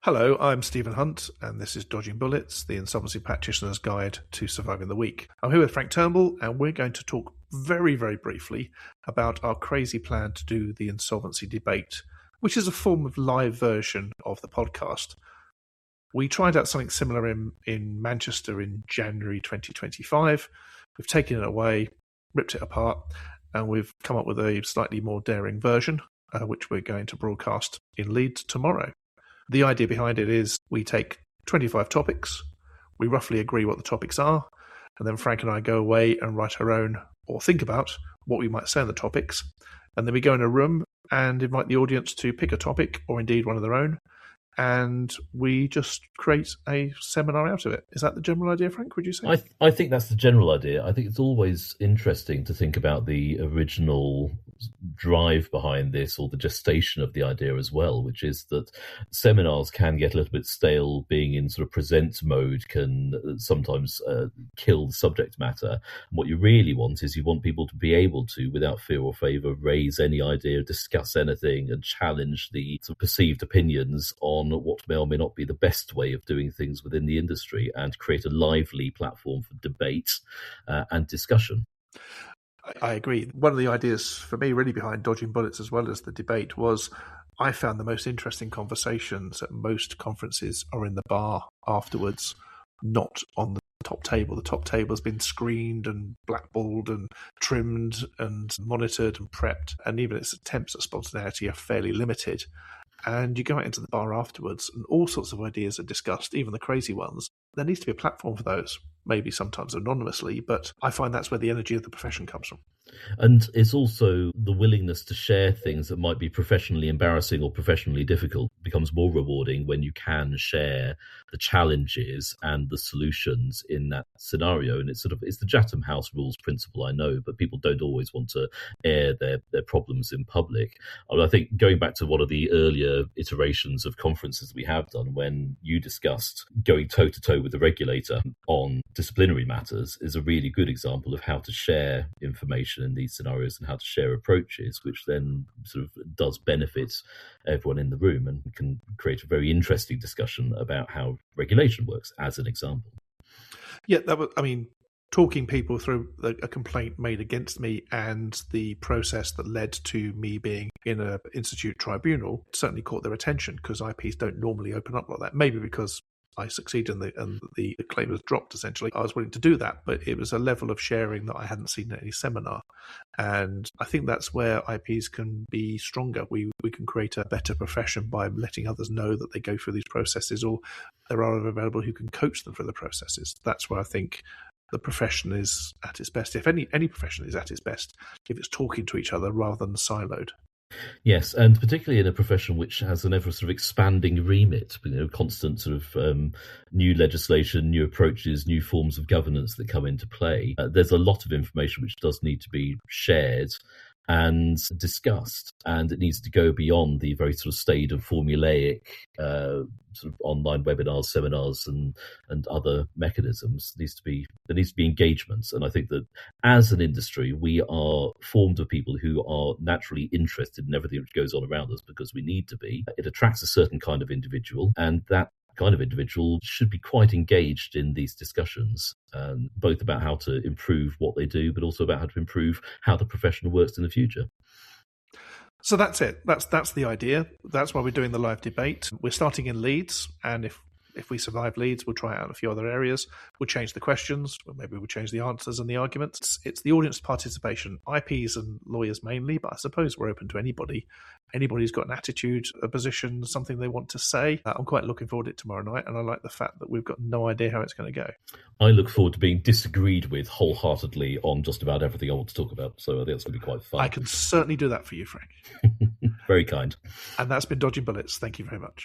Hello, I'm Stephen Hunt, and this is Dodging Bullets, the Insolvency Practitioner's Guide to Surviving the Week. I'm here with Frank Turnbull, and we're going to talk very, very briefly about our crazy plan to do the Insolvency Debate, which is a form of live version of the podcast. We tried out something similar in Manchester in January 2025. We've taken it away, ripped it apart, and we've come up with a slightly more daring version, which we're going to broadcast in Leeds tomorrow. The idea behind it is we take 25 topics, we roughly agree what the topics are, and then Frank and I go away and write our own, or think about what we might say on the topics, and then we go in a room and invite the audience to pick a topic, or indeed one of their own, and we just create a seminar out of it. Is that the general idea, Frank, would you say? I think that's the general idea. I think it's always interesting to think about the original drive behind this, or the gestation of the idea as well, which is that seminars can get a little bit stale. Being in sort of present mode can sometimes kill the subject matter. And what you really want is you want people to be able to, without fear or favour, raise any idea, discuss anything, and challenge the sort of perceived opinions on what may or may not be the best way of doing things within the industry, and create a lively platform for debate and discussion. I agree. One of the ideas for me really behind Dodging Bullets as well as the debate was I found the most interesting conversations at most conferences are in the bar afterwards, not on the top table. The top table has been screened and blackballed and trimmed and monitored and prepped, and even its attempts at spontaneity are fairly limited. And you go out into the bar afterwards and all sorts of ideas are discussed, even the crazy ones. There needs to be a platform for those, maybe sometimes anonymously, but I find that's where the energy of the profession comes from. And it's also the willingness to share things that might be professionally embarrassing or professionally difficult becomes more rewarding when you can share the challenges and the solutions in that scenario. And it's the Chatham House rules principle, I know, but people don't always want to air their problems in public. I think going back to one of the earlier iterations of conferences we have done, when you discussed going toe-to-toe with the regulator on disciplinary matters, is a really good example of how to share information in these scenarios and how to share approaches, which then sort of does benefit everyone in the room and can create a very interesting discussion about how regulation works, as an example. Yeah, talking people through a complaint made against me and the process that led to me being in an institute tribunal certainly caught their attention, because IPs don't normally open up like that. Maybe because I succeeded and the claim was dropped, essentially. I was willing to do that, but it was a level of sharing that I hadn't seen at any seminar. And I think that's where IPs can be stronger. We can create a better profession by letting others know that they go through these processes, or there are available who can coach them through the processes. That's where I think the profession is at its best. If any profession is at its best, if it's talking to each other rather than siloed. Yes, and particularly in a profession which has an ever sort of expanding remit, constant sort of new legislation, new approaches, new forms of governance that come into play. There's a lot of information which does need to be shared and discussed, and it needs to go beyond the very sort of staid and formulaic sort of online webinars, seminars, and other mechanisms. There needs to be engagements, and I think that as an industry, we are formed of people who are naturally interested in everything which goes on around us, because we need to be. It attracts a certain kind of individual, and that kind of individual should be quite engaged in these discussions, both about how to improve what they do, but also about how to improve how the profession works in the future. So that's it. That's the idea. That's why we're doing the live debate. We're starting in Leeds, and if we survive Leeds, we'll try it out in a few other areas. We'll change the questions, or maybe we'll change the answers and the arguments. It's the audience participation, IPs and lawyers mainly, but I suppose we're open to anybody. Anybody who's got an attitude, a position, something they want to say. I'm quite looking forward to it tomorrow night, and I like the fact that we've got no idea how it's going to go. I look forward to being disagreed with wholeheartedly on just about everything I want to talk about, so I think it's going to be quite fun. I can certainly do that for you, Frank. Very kind. And that's been Dodging Bullets. Thank you very much.